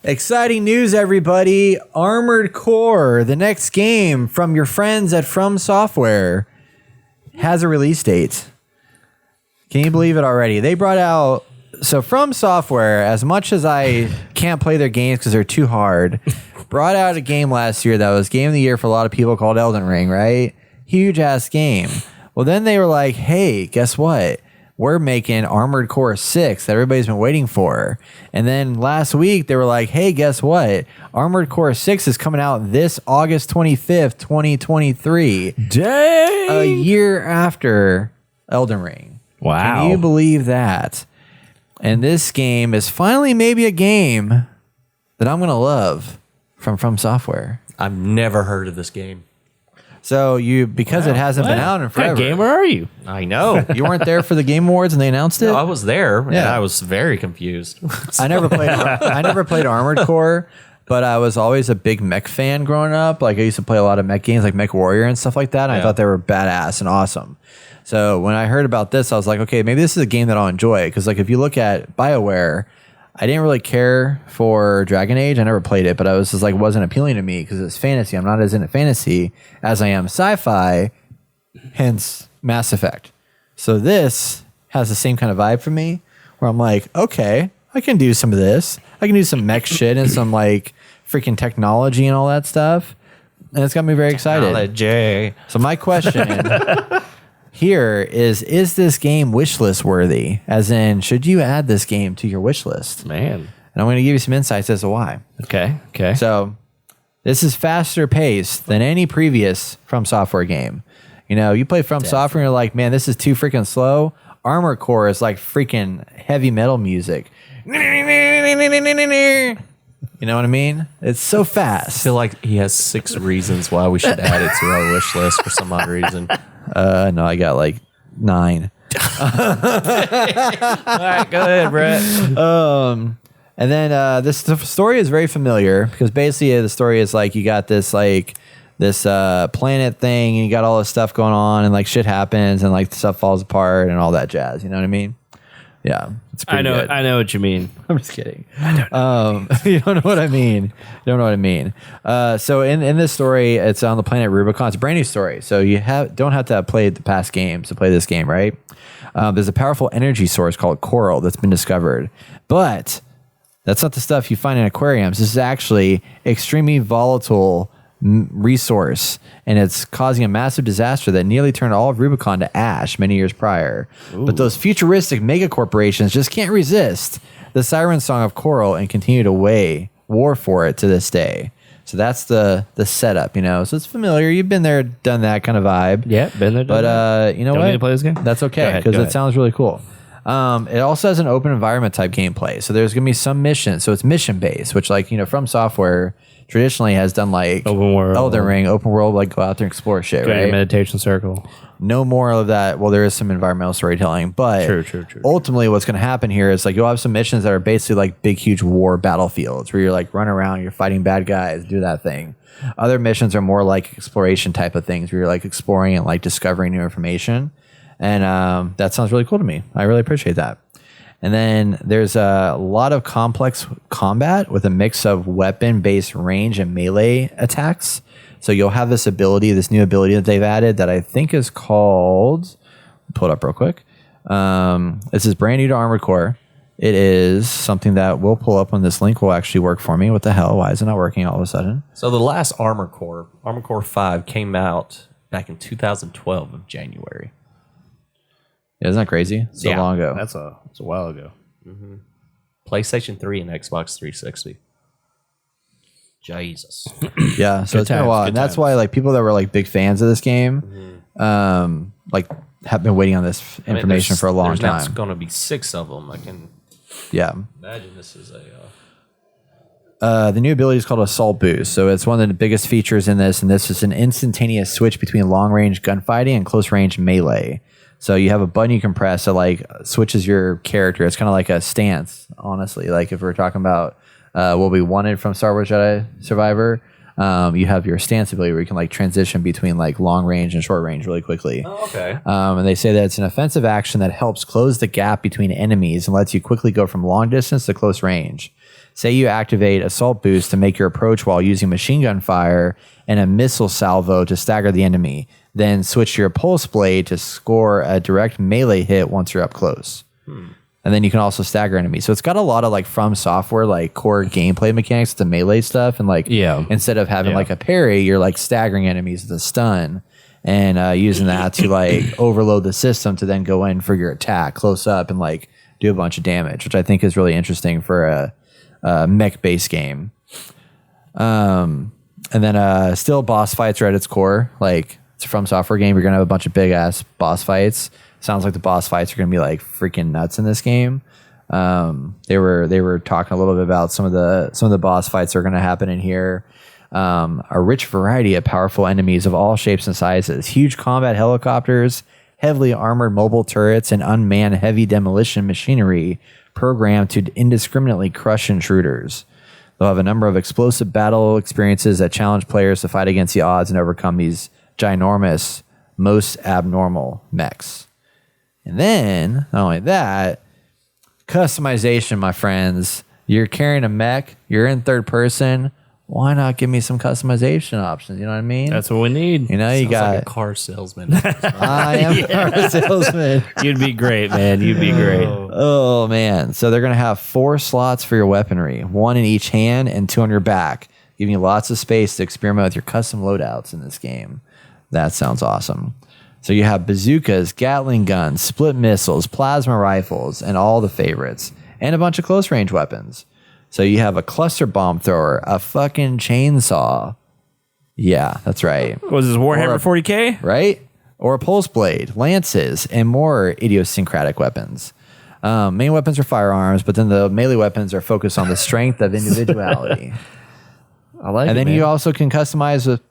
Exciting news, everybody. Armored Core, the next game from your friends at From Software, has a release date. Can you believe it already? They brought out... So From Software, as much as I can't play their games because they're too hard, brought out a game last year that was Game of the Year for a lot of people called Elden Ring, right? Huge-ass game. Well, then they were like, hey, guess what? We're making Armored Core 6 that everybody's been waiting for. And then last week, they were like, hey, guess what? Armored Core 6 is coming out this August 25th, 2023. Dang! A year after Elden Ring. Wow. Can you believe that? And this game is finally maybe a game that I'm going to love from Software. I've never heard of this game. So because it hasn't been out in forever. What gamer are you? I know. You weren't there for the Game Awards and they announced it? No, I was there, and Yeah. I was very confused. I never played Armored Core, but I was always a big mech fan growing up. Like I used to play a lot of mech games like Mech Warrior and stuff like that. And I thought they were badass and awesome. So when I heard about this, I was like, okay, maybe this is a game that I'll enjoy. Because like if you look at BioWare, I didn't really care for Dragon Age. I never played it, but I was just like, wasn't appealing to me because it's fantasy. I'm not as into fantasy as I am sci-fi, hence Mass Effect. So this has the same kind of vibe for me where I'm like, okay, I can do some of this. I can do some mech shit and some like freaking technology and all that stuff. And it's got me very excited. So my question here is this game wishlist worthy? As in, should you add this game to your wish list? Man. And I'm going to give you some insights as to why. Okay. So this is faster paced than any previous From Software game. You know, you play From Software and you're like, man, this is too freaking slow. Armored Core is like freaking heavy metal music. You know what I mean? It's so I fast. feel like he has 6 reasons why we should add it to our wish list for some odd reason. No, I got like 9. All right, go ahead, Brett. And then this story is very familiar because basically the story is like you got this planet thing and you got all this stuff going on and like shit happens and like stuff falls apart and all that jazz. You know what I mean? Yeah, it's pretty good. I know what you mean. I'm just kidding. You don't know what I mean. You don't know what I mean. So in this story, it's on the planet Rubicon. It's a brand new story. So you don't have to have played the past games to play this game, right? There's a powerful energy source called coral that's been discovered. But that's not the stuff you find in aquariums. This is actually extremely volatile resource, and it's causing a massive disaster that nearly turned all of Rubicon to ash many years prior. Ooh. But those futuristic mega corporations just can't resist the siren song of coral and continue to wage war for it to this day. So that's the setup, you know. So it's familiar. You've been there, done that kind of vibe. Yeah, been there. But you know Don't what? need to play this game? That's okay because it sounds really cool. It also has an open environment type gameplay. So there's going to be some missions. So it's mission based, which like, you know, From Software traditionally has done like open world, Elden Ring, open world, like go out there and explore shit, right? Meditation circle. No more of that. Well, there is some environmental storytelling, but true. ultimately what's going to happen here is like you'll have some missions that are basically like big, huge war battlefields where you're like run around, you're fighting bad guys, do that thing. Other missions are more like exploration type of things where you're like exploring and like discovering new information. And that sounds really cool to me. I really appreciate that. And then there's a lot of complex combat with a mix of weapon-based range and melee attacks. So you'll have this ability, this new ability that they've added that I think is called... Pull it up real quick. This is brand new to Armored Core. It is something that will pull up when this link will actually work for me. What the hell? Why is it not working all of a sudden? So the last Armored Core 5, came out back in 2012 of January. Yeah, isn't that crazy? So long ago. That's a while ago. Mm-hmm. PlayStation 3 and Xbox 360. Jesus. Yeah, so it's been a while. And that's why like people that were like big fans of this game like have been waiting on this information for a long time. There's going to be 6 of them. I can imagine this is the new ability is called Assault Boost. So it's one of the biggest features in this, and this is an instantaneous switch between long-range gunfighting and close-range melee. So you have a button you can press that like switches your character. It's kind of like a stance, honestly. Like if we're talking about what we wanted from Star Wars Jedi Survivor, you have your stance ability where you can like transition between like long range and short range really quickly. Oh, okay. And they say that it's an offensive action that helps close the gap between enemies and lets you quickly go from long distance to close range. Say you activate assault boost to make your approach while using machine gun fire and a missile salvo to stagger the enemy. Then switch to your pulse blade to score a direct melee hit once you're up close. And then you can also stagger enemies. So it's got a lot of like From Software, like core gameplay mechanics, the melee stuff. And like, instead of having like a parry, you're like staggering enemies with a stun and using that to like overload the system to then go in for your attack close up and like do a bunch of damage, which I think is really interesting for a mech based game. And then still boss fights are at its core. Like it's a From Software game. You're going to have a bunch of big ass boss fights. Sounds like the boss fights are going to be like freaking nuts in this game. They were talking a little bit about some of the boss fights that are going to happen in here. A rich variety of powerful enemies of all shapes and sizes, huge combat helicopters, heavily armored mobile turrets, and unmanned heavy demolition machinery programmed to indiscriminately crush intruders. They'll have a number of explosive battle experiences that challenge players to fight against the odds and overcome these ginormous, most abnormal mechs. And then, not only that, customization, my friends. You're carrying a mech, you're in third person. Why not give me some customization options? You know what I mean? That's what we need. You know, you Sounds got like a car salesman. I am a car salesman. You'd be great, man. You'd be great. Oh, man. So they're going to have 4 slots for your weaponry, 1 in each hand and 2 on your back, giving you lots of space to experiment with your custom loadouts in this game. That sounds awesome. So you have bazookas, Gatling guns, split missiles, plasma rifles, and all the favorites, and a bunch of close range weapons. So you have a cluster bomb thrower, a fucking chainsaw. Yeah, that's right. Was this Warhammer 40K? Right? Or a pulse blade, lances, and more idiosyncratic weapons. Main weapons are firearms, but then the melee weapons are focused on the strength of individuality. I like it, And then man. you also can customize with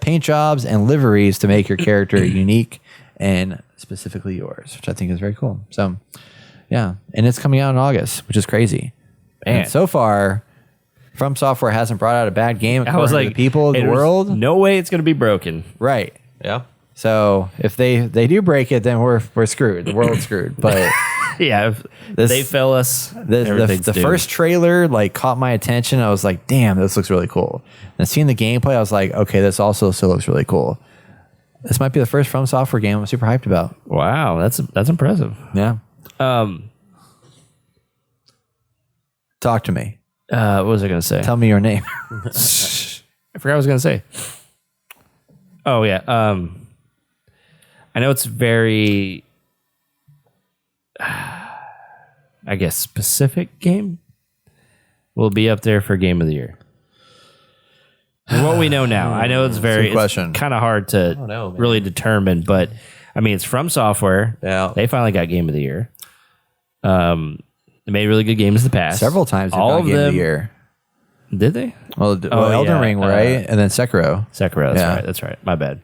paint jobs and liveries to make your character unique and specifically yours, which I think is very cool. So, yeah. And it's coming out in August, which is crazy. Man. And so far, From Software hasn't brought out a bad game I was according like, to the people of the there's world. No way it's going to be broken. Right. Yeah. So if they do break it, then we're screwed. The world's screwed. But Yeah, if This- they fail us. the doomed. first trailer like caught my attention. I was like, damn, this looks really cool. And seeing the gameplay, I was like, okay, this also still looks really cool. This might be the first From Software game I'm super hyped about. Wow, that's impressive. Yeah. Talk to me. What was I going to say? Tell me your name. I forgot what I was going to say. Oh yeah. I know it's very, I guess, specific game. Will be up there for game of the year. From what we know now, I know it's very Good question. kind of hard to know, man. really determine, but I mean, it's From Software. Yeah. They finally got game of the year. They made really good games in the past. Several times they've All got of game of them. the year. Did they? Well, Elden yeah, Ring, right? And then Sekiro, Sekiro. That's Yeah. right. That's right. My bad.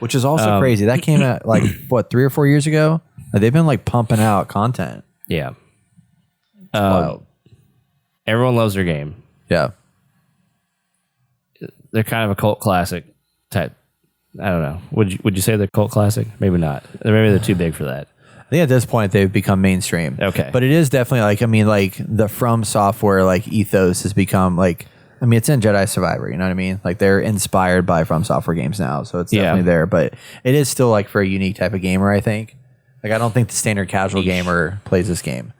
which is also crazy. That came out like, what, 3 or 4 years ago? They've been like pumping out content. Yeah. Wild. Everyone loves their game. Yeah. They're kind of a cult classic type. I don't know. Would you say they're cult classic? Maybe not. Maybe they're too big for that. I think at this point they've become mainstream. Okay. But it is definitely like, I mean, like the From Software like ethos has become like, I mean, it's in Jedi Survivor, you know what I mean? Like they're inspired by From Software games now. So it's definitely there, but it is still like for a unique type of gamer, I think. Like I don't think the standard casual gamer plays this game,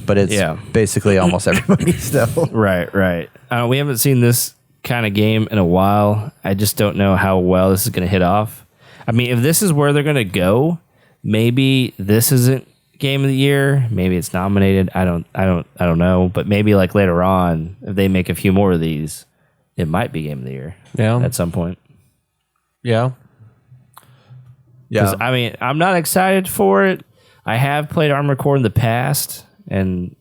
but it's basically almost everybody still. Right. We haven't seen this kind of game in a while. I just don't know how well this is going to hit off. I mean, if this is where they're going to go, maybe this isn't game of the year. Maybe it's nominated. I don't know. But maybe like later on, if they make a few more of these, it might be game of the year. Yeah. At some point. Yeah. 'Cause, I mean, I'm not excited for it. I have played Armored Core in the past and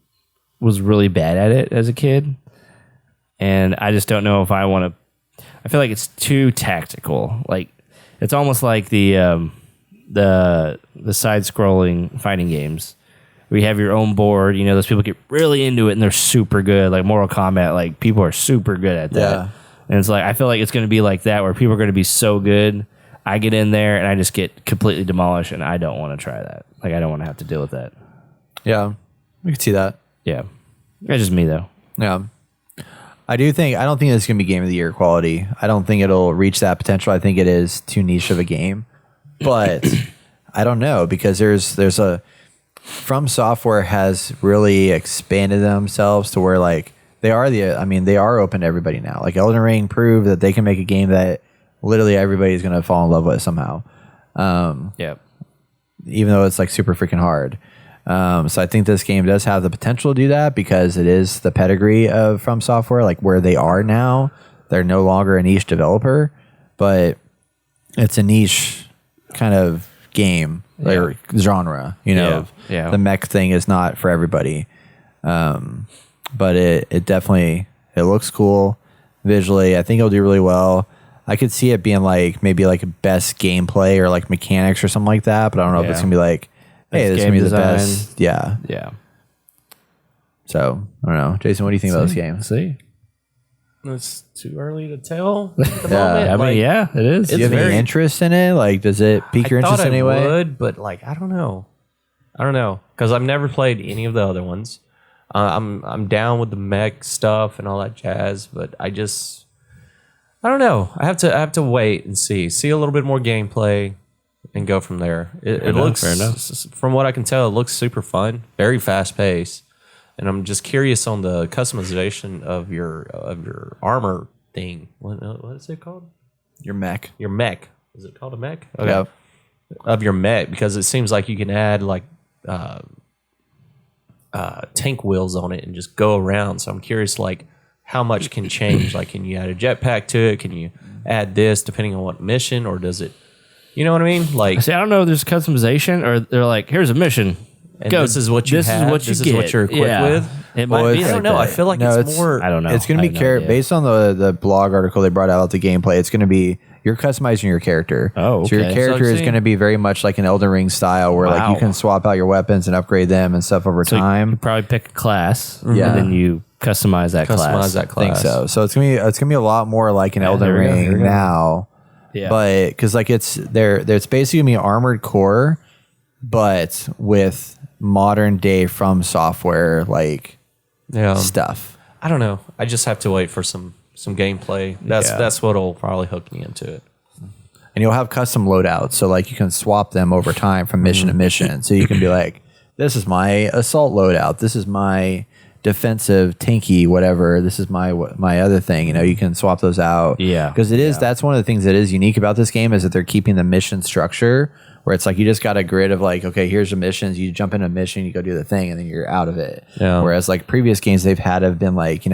was really bad at it as a kid. And I just don't know if I want to. I feel like it's too tactical. Like it's almost like the side-scrolling fighting games where you have your own board. You know, those people get really into it and they're super good. Like Mortal Kombat, like people are super good at that. Yeah. And it's like I feel like it's going to be like that where people are going to be so good. I get in there and I just get completely demolished, and I don't want to try that. Like I don't want to have to deal with that. Yeah. We could see that. Yeah. That's just me though. Yeah. I don't think it's going to be game of the year quality. I don't think it'll reach that potential. I think it is too niche of a game. But I don't know, because there's a From Software has really expanded themselves to where like they are open to everybody now. Like Elden Ring proved that they can make a game that literally everybody's going to fall in love with somehow. Even though it's like super freaking hard. So I think this game does have the potential to do that, because it is the pedigree of From Software, like where they are now. They're no longer a niche developer, but it's a niche kind of game or genre, The mech thing is not for everybody. But it definitely, it looks cool visually. I think it'll do really well. I could see it being like maybe like best gameplay or like mechanics or something like that, but I don't know if it's gonna be like, hey, this is gonna be the best. Yeah. So I don't know, Jason. What do you think about this game? See, it's too early to tell. At the I moment. mean, it is. Do you have any interest in it? Like, does it pique your interest in any way? I would, but like, I don't know, because I've never played any of the other ones. I'm down with the mech stuff and all that jazz, but I don't know. I have to wait and see a little bit more gameplay and go from there. It looks, fair enough. From what I can tell, it looks super fun, very fast paced, and I'm just curious on the customization of your armor thing. What is it called? Your mech. Your mech. Is it called a mech? Okay. Yeah. Of your mech, because it seems like you can add like tank wheels on it and just go around. So I'm curious, like, how much can change? Like, can you add a jetpack to it? Can you add this depending on what mission, or does it? You know what I mean? Like, see, I don't know if there's customization, or they're like, here's a mission. And this is what you have. This is what you're equipped with. It might be. I don't know. That. I feel like it's more. I don't know. It's going to be based on the blog article they brought out the gameplay. It's going to be you're customizing your character. Oh, okay. So your character is going to be very much like an Elden Ring style, where like you can swap out your weapons and upgrade them and stuff over time. You probably pick a class, Yeah. and then you customize that class. I think so. So it's gonna be a lot more like an Elden Ring now. Yeah. But because like it's basically gonna be armored core, but with modern day From Software like stuff. I don't know. I just have to wait for some gameplay. That's what'll probably hook me into it. And you'll have custom loadouts, so like you can swap them over time from mission to mission. So you can be like, this is my assault loadout. This is my defensive tanky whatever. This is my other thing. You can swap those out. Yeah, because that's one of the things that is unique about this game, is that they're keeping the mission structure where it's like you just got a grid of like, okay, here's the missions. You jump in a mission, you go do the thing, and then you're out of it. Yeah. Whereas like previous games, they've have been like,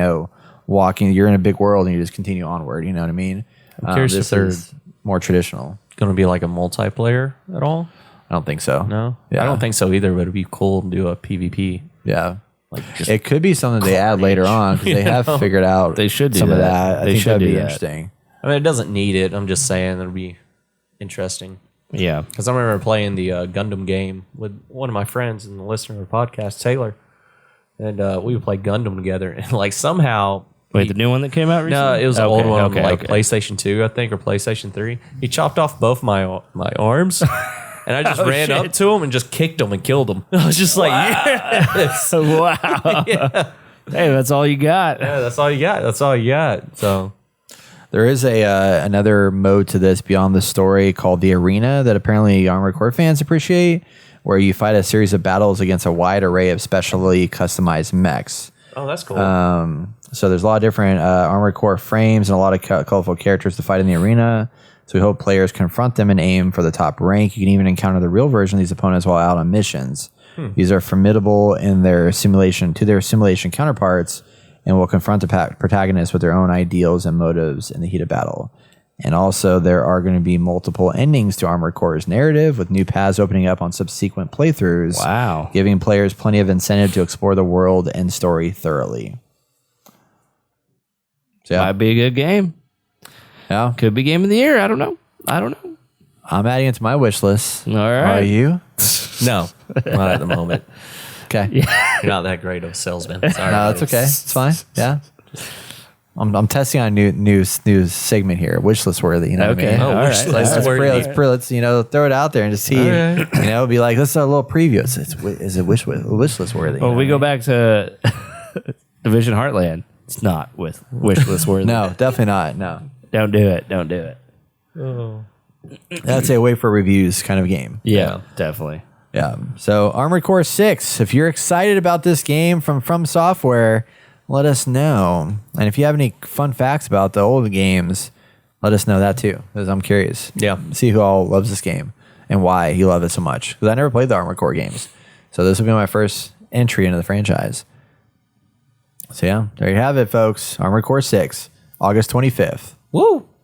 walking. You're in a big world and you just continue onward. You know what I mean? I'm curious if they're more traditional. Going to be like a multiplayer at all? I don't think so. No, Yeah. I don't think so either. But it'd be cool to do a PvP. Yeah. Like, just It could be something they add later on, because they have figured out They should do some of that. that. I They think should that'd do be that. interesting. I mean, it doesn't need it. I'm just saying it'll be interesting. Yeah. Because I remember playing the Gundam game with one of my friends and the listener of the podcast, Taylor, and we would play Gundam together. And like somehow, Wait, the new one that came out recently? no, it was the old one, like okay. PlayStation 2, I think, or PlayStation 3. He chopped off both my arms, and I just ran up to him and just kicked him and killed him. I was just like, yes. Wow. Hey, that's all you got. Yeah, that's all you got. That's all you got. So There is another mode to this beyond the story called the Arena that apparently Armored Core fans appreciate, where you fight a series of battles against a wide array of specially customized mechs. oh, that's cool. So there's a lot of different Armored Core frames and a lot of colorful characters to fight in the arena. So we hope players confront them and aim for the top rank. You can even encounter the real version of these opponents while out on missions. These are formidable in their simulation counterparts, and will confront the protagonists with their own ideals and motives in the heat of battle. And also, there are going to be multiple endings to Armored Core's narrative, with new paths opening up on subsequent playthroughs. Wow. Giving players plenty of incentive to explore the world and story thoroughly. So, Might be a good game. yeah, Could be game of the year. I don't know. I'm adding it to my wish list. All right. Are you? no, not at the moment. Okay. You're not that great of a salesman. Sorry. No, it's okay. It's fine. Yeah. I'm testing on a new segment here, wish list worthy. You know what I Okay. mean? All right. wish list Let's throw it out there and just see. Be like, let's do a little preview. Is it wish list worthy? Well, we go back to Division Heartland. It's not with wishlist worthy. No, definitely not. No. Don't do it. Don't do it. Oh. That's a wait for reviews kind of game. Yeah, definitely. Yeah. So Armored Core 6, if you're excited about this game from Software, let us know. And if you have any fun facts about the old games, let us know that too, because I'm curious. Yeah. See who all loves this game and why you love it so much. Because I never played the Armored Core games. So this will be my first entry into the franchise. So yeah, there you have it, folks. Armored Core 6, August 25th. Woo!